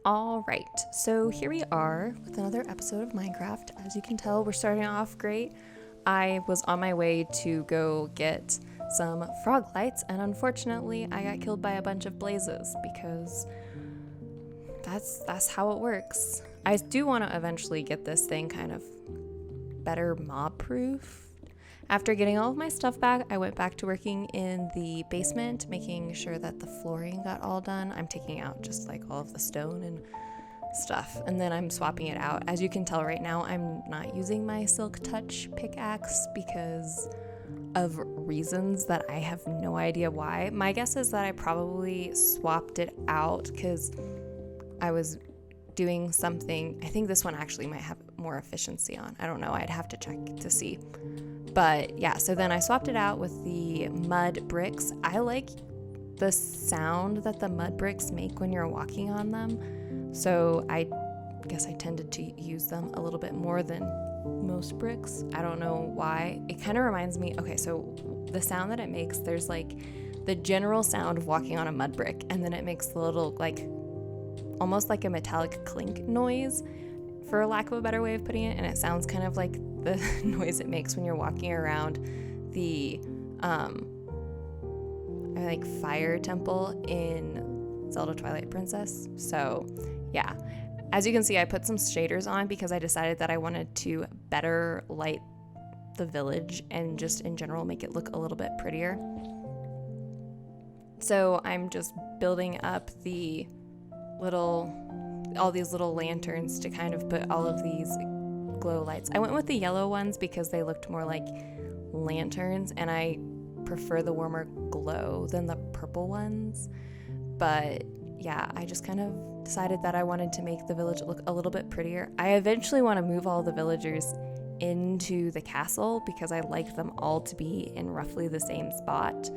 All right, so here we are with another episode of Minecraft. As you can tell, we're starting off great. I was on my way to go get some frog lights, and unfortunately, I got killed by a bunch of blazes because that's how it works. I do want to eventually get this thing kind of better mob proof. After getting all of my stuff back, I went back to working in the basement, making sure that the flooring got all done. I'm taking out just like all of the stone and stuff, and then I'm swapping it out. As you can tell right now, I'm not using my Silk Touch pickaxe because of reasons that I have no idea why. My guess is that I probably swapped it out because I was doing something. I think this one actually might have more efficiency on. I don't know. I'd have to check to see. But yeah, so then I swapped it out with the mud bricks. I like the sound that the mud bricks make when you're walking on them. So I guess I tended to use them a little bit more than most bricks. I don't know why. It kind of reminds me, okay, so the sound that it makes, there's like the general sound of walking on a mud brick, and then it makes the little like almost like a metallic clink noise, for lack of a better way of putting it, and it sounds kind of like the noise it makes when you're walking around the like fire temple in Zelda Twilight Princess. So yeah, as you can see, I put some shaders on because I decided that I wanted to better light the village and just in general make it look a little bit prettier. So I'm just building up all these little lanterns to kind of put all of these glow lights. I went with the yellow ones because they looked more like lanterns, and I prefer the warmer glow than the purple ones. But yeah, I just kind of decided that I wanted to make the village look a little bit prettier. I eventually want to move all the villagers into the castle because I like them all to be in roughly the same spot.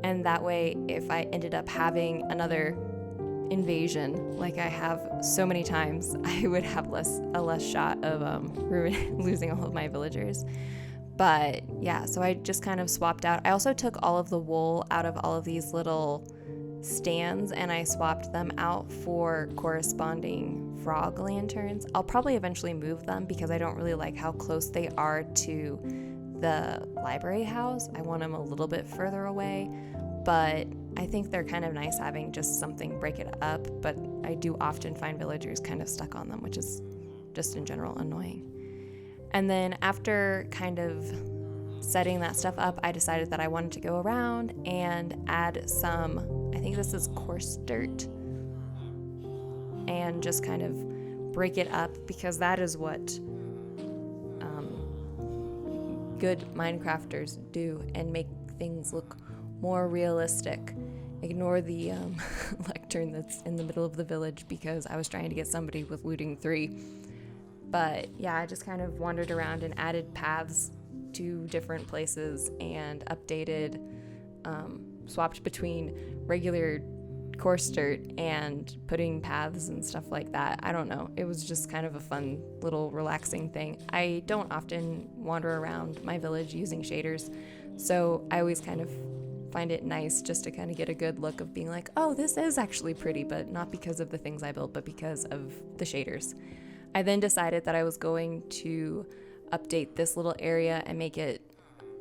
And that way, if I ended up having another invasion like I have so many times, I would have a less shot of losing all of my villagers. But yeah, so I just kind of swapped out. I also took all of the wool out of all of these little stands and I swapped them out for corresponding frog lanterns. I'll probably eventually move them because I don't really like how close they are to the library house. I want them a little bit further away, but I think they're kind of nice having just something break it up. But I do often find villagers kind of stuck on them, which is just in general annoying. And then after kind of setting that stuff up, I decided that I wanted to go around and add some, I think this is coarse dirt, and just kind of break it up because that is what good Minecrafters do and make things look more realistic. Ignore the lectern that's in the middle of the village because I was trying to get somebody with looting 3. But yeah, I just kind of wandered around and added paths to different places and updated, swapped between regular coarse dirt and putting paths and stuff like that. I don't know. It was just kind of a fun little relaxing thing. I don't often wander around my village using shaders, so I always kind of find it nice just to kind of get a good look of being like, oh, this is actually pretty, but not because of the things I built, but because of the shaders. I then decided that I was going to update this little area and make it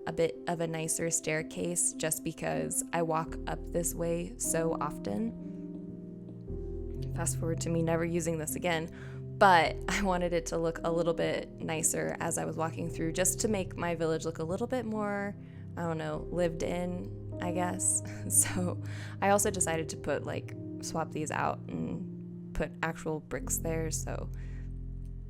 a bit of a nicer staircase just because I walk up this way so often. Fast forward to me never using this again, but I wanted it to look a little bit nicer as I was walking through, just to make my village look a little bit more, I don't know, lived in, I guess. So I also decided to swap these out and put actual bricks there, so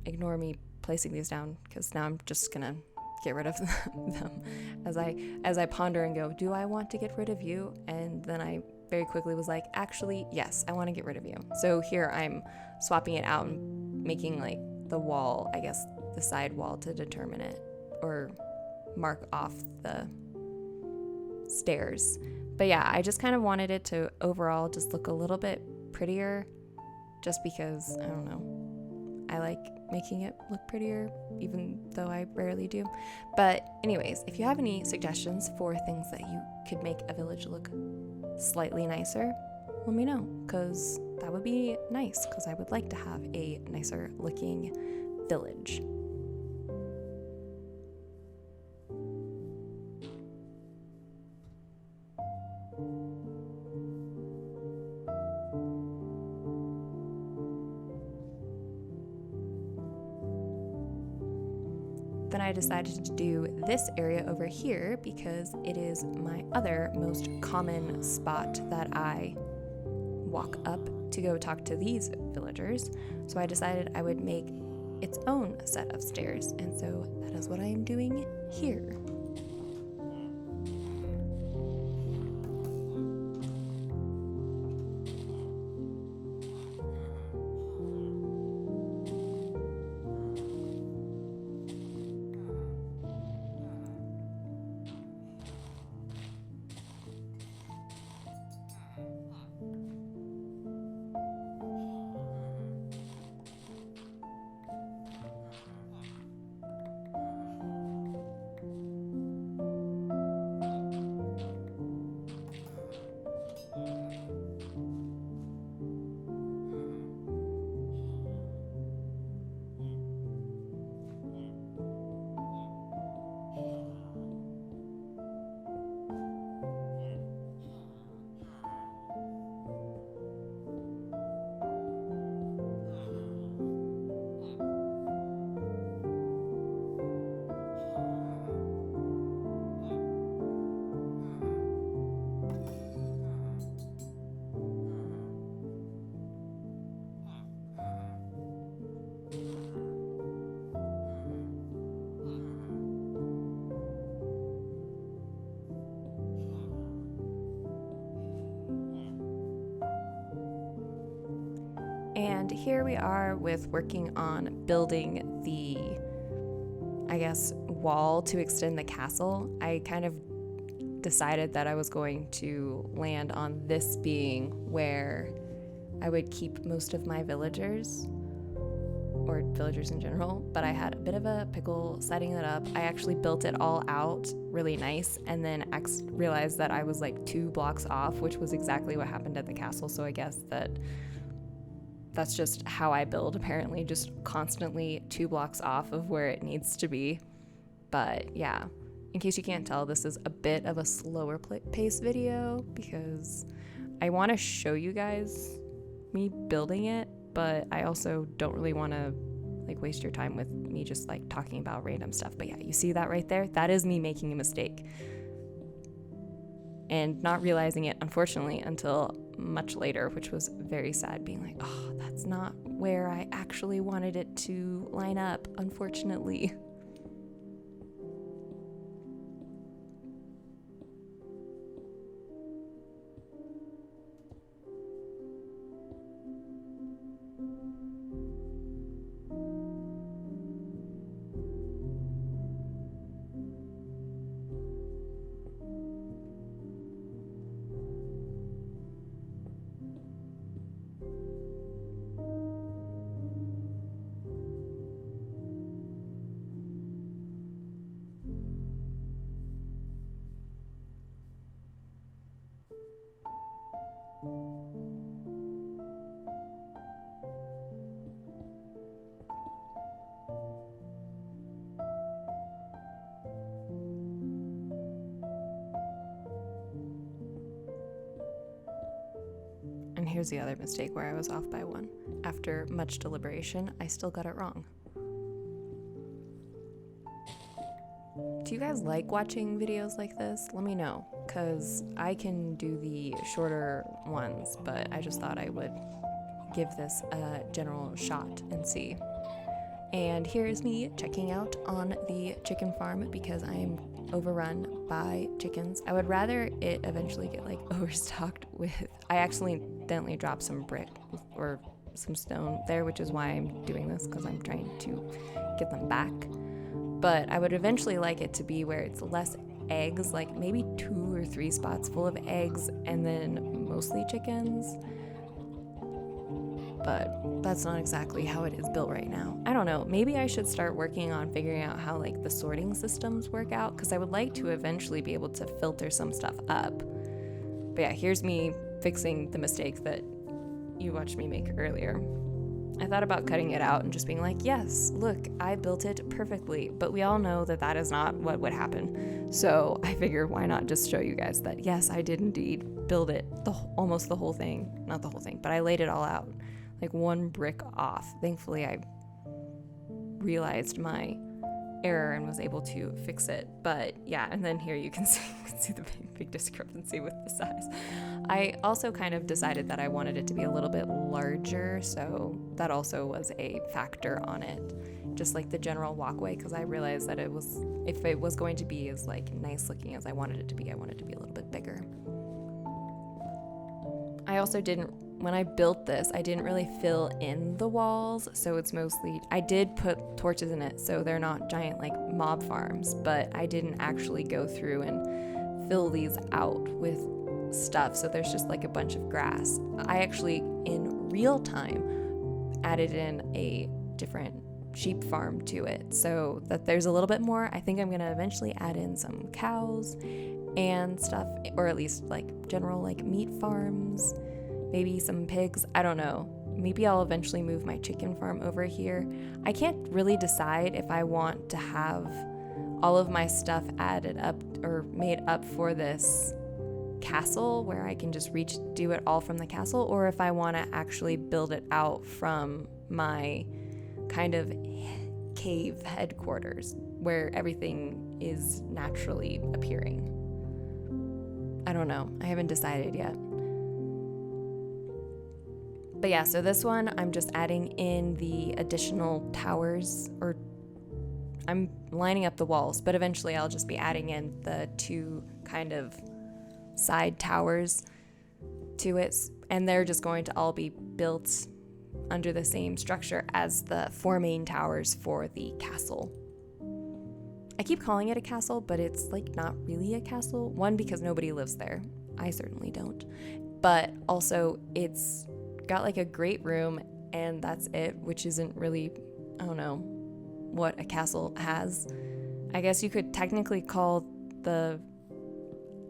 ignore me placing these down because now I'm just gonna get rid of them as I ponder and go, do I want to get rid of you? And then I very quickly was like, actually, yes, I want to get rid of you. So here I'm swapping it out and making like the wall, I guess the side wall, to determine it or mark off the stairs. But yeah, I just kind of wanted it to overall just look a little bit prettier just because, I don't know, I like making it look prettier, even though I rarely do. But anyways, if you have any suggestions for things that you could make a village look slightly nicer, let me know, because that would be nice because I would like to have a nicer looking village. Then I decided to do this area over here because it is my other most common spot that I walk up to go talk to these villagers. So I decided I would make its own set of stairs, and so that is what I am doing here. And here we are with working on building the, I guess, wall to extend the castle. I kind of decided that I was going to land on this being where I would keep most of my villagers, or villagers in general, but I had a bit of a pickle setting it up. I actually built it all out really nice and then realized that I was like 2 blocks off, which was exactly what happened at the castle. So I guess that's just how I build, apparently, just constantly 2 blocks off of where it needs to be. But yeah, in case you can't tell, this is a bit of a slower pace video because I want to show you guys me building it, but I also don't really want to like waste your time with me just like talking about random stuff. But yeah, you see that right there? That is me making a mistake and not realizing it, unfortunately, until much later, which was very sad, being like, oh, that's not where I actually wanted it to line up, unfortunately. And here's the other mistake where I was off by 1. After much deliberation, I still got it wrong. Do you guys like watching videos like this? Let me know, because I can do the shorter ones, but I just thought I would give this a general shot and see. And here is me checking out on the chicken farm because I am overrun by chickens. I would rather it eventually get like overstocked with, I accidentally dropped some brick or some stone there, which is why I'm doing this, because I'm trying to get them back. But I would eventually like it to be where it's less eggs, like maybe 2 or 3 spots full of eggs and then mostly chickens. But that's not exactly how it is built right now. I don't know, maybe I should start working on figuring out how like the sorting systems work out, because I would like to eventually be able to filter some stuff up. But yeah, here's me fixing the mistake that you watched me make earlier. I thought about cutting it out and just being like, yes, look, I built it perfectly. But we all know that that is not what would happen. So I figured, why not just show you guys that, yes, I did indeed build it, almost the whole thing. Not the whole thing, but I laid it all out, like one brick off. Thankfully, I realized my error and was able to fix it. But yeah, and then here you can see the big discrepancy with the size. I also kind of decided that I wanted it to be a little bit larger, so that also was a factor on it, just like the general walkway, because I realized that if it was going to be as like nice looking as I wanted it to be, I wanted it to be a little bit bigger. I also when I built this, I didn't really fill in the walls, so it's mostly, I did put torches in it, so they're not giant like mob farms, but I didn't actually go through and fill these out with stuff, so there's just like a bunch of grass. I actually, in real time, added in a different sheep farm to it, so that there's a little bit more. I think I'm gonna eventually add in some cows and stuff, or at least like general like meat farms, maybe some pigs, I don't know. Maybe I'll eventually move my chicken farm over here. I can't really decide if I want to have all of my stuff added up or made up for this castle where I can just do it all from the castle, or if I want to actually build it out from my kind of cave headquarters where everything is naturally appearing. I don't know. I haven't decided yet. But yeah, so this one, I'm just adding in the additional towers, or I'm lining up the walls, but eventually I'll just be adding in the 2 kind of side towers to it, and they're just going to all be built under the same structure as the 4 main towers for the castle. I keep calling it a castle, but it's like not really a castle. One, because nobody lives there. I certainly don't. But also it's got like a great room and that's it, which isn't really, I don't know what a castle has. I guess you could technically call the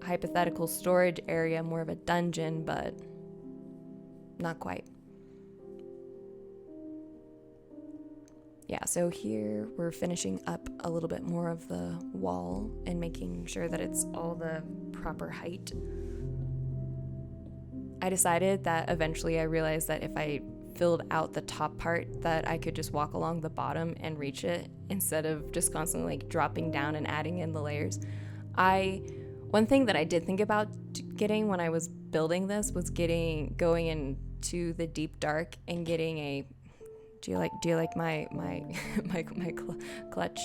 hypothetical storage area more of a dungeon, but not quite. Yeah, so here we're finishing up a little bit more of the wall and making sure that it's all the proper height. I decided that eventually I realized that if I filled out the top part that I could just walk along the bottom and reach it instead of just constantly like dropping down and adding in the layers. One thing that I did think about getting when I was building this was going into the deep dark and getting a do you like my clutch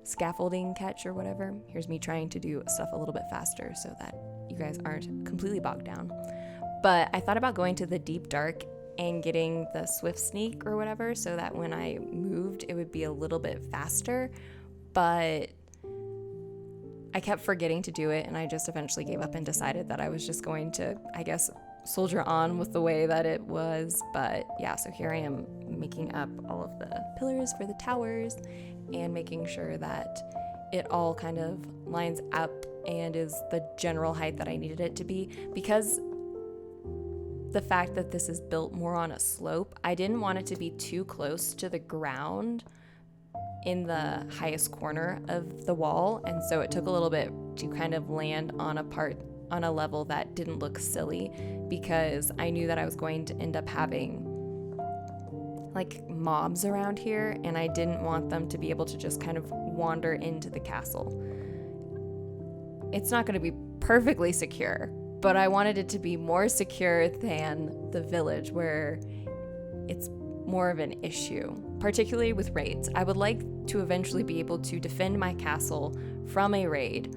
scaffolding catch or whatever? Here's me trying to do stuff a little bit faster so that you guys aren't completely bogged down. But I thought about going to the deep dark and getting the swift sneak or whatever so that when I moved it would be a little bit faster, but I kept forgetting to do it and I just eventually gave up and decided that I was just going to, I guess, soldier on with the way that it was. But yeah, so here I am making up all of the pillars for the towers and making sure that it all kind of lines up and is the general height that I needed it to be, because the fact that this is built more on a slope, I didn't want it to be too close to the ground in the highest corner of the wall, and so it took a little bit to kind of land on a level that didn't look silly, because I knew that I was going to end up having like mobs around here and I didn't want them to be able to just kind of wander into the castle. It's not going to be perfectly secure, but I wanted it to be more secure than the village where it's more of an issue, particularly with raids. I would like to eventually be able to defend my castle from a raid,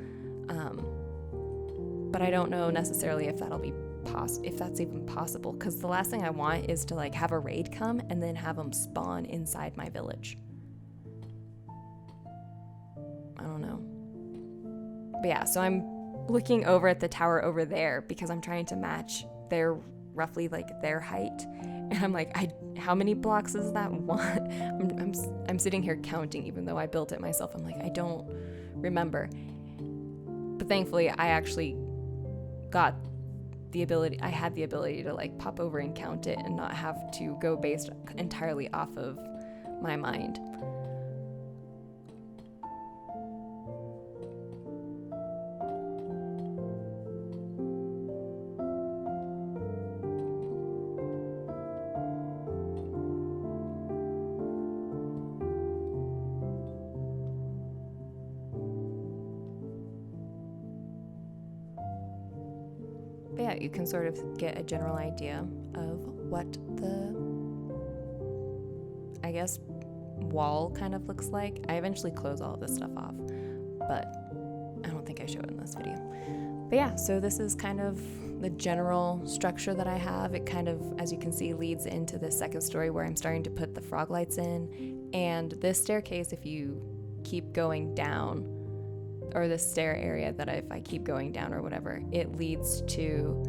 but I don't know necessarily if that'll be if that's even possible, because the last thing I want is to like have a raid come and then have them spawn inside my village. I don't know. But yeah, so I'm looking over at the tower over there because I'm trying to match their roughly like their height, and I'm like, how many blocks is that one? I'm sitting here counting, even though I built it myself. I'm like, I don't remember. But thankfully I actually got I had the ability to like pop over and count it and not have to go based entirely off of my mind. But yeah, you can sort of get a general idea of what the, I guess, wall kind of looks like. I eventually close all of this stuff off, but I don't think I show it in this video. But yeah, so this is kind of the general structure that I have. It kind of, as you can see, leads into the second story where I'm starting to put the frog lights in. And this staircase, if you keep going down, or the stair area that if I keep going down or whatever, it leads to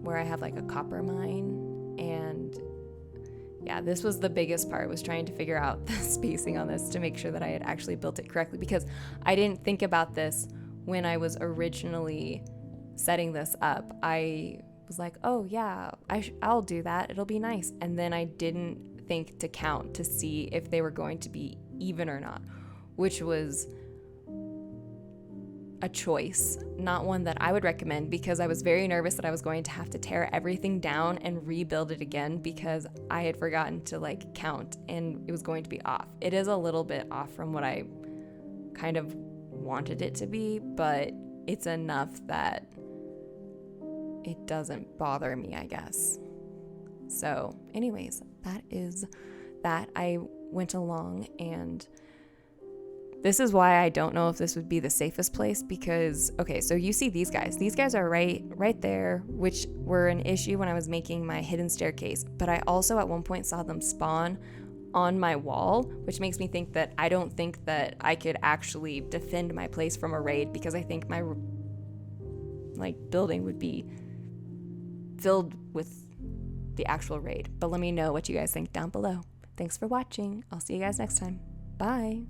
where I have like a copper mine. And yeah, this was the biggest part, was trying to figure out the spacing on this to make sure that I had actually built it correctly, because I didn't think about this when I was originally setting this up. I was like, oh yeah, I'll do that, it'll be nice. And then I didn't think to count to see if they were going to be even or not, which was a choice, not one that I would recommend, because I was very nervous that I was going to have to tear everything down and rebuild it again because I had forgotten to like count and it was going to be off. It is a little bit off from what I kind of wanted it to be, but it's enough that it doesn't bother me, I guess. So anyways, that is that. I went along, and this is why I don't know if this would be the safest place, because, okay, so you see these guys. These guys are right there, which were an issue when I was making my hidden staircase. But I also at one point saw them spawn on my wall, which makes me think that I don't think that I could actually defend my place from a raid, because I think my like building would be filled with the actual raid. But let me know what you guys think down below. Thanks for watching. I'll see you guys next time. Bye.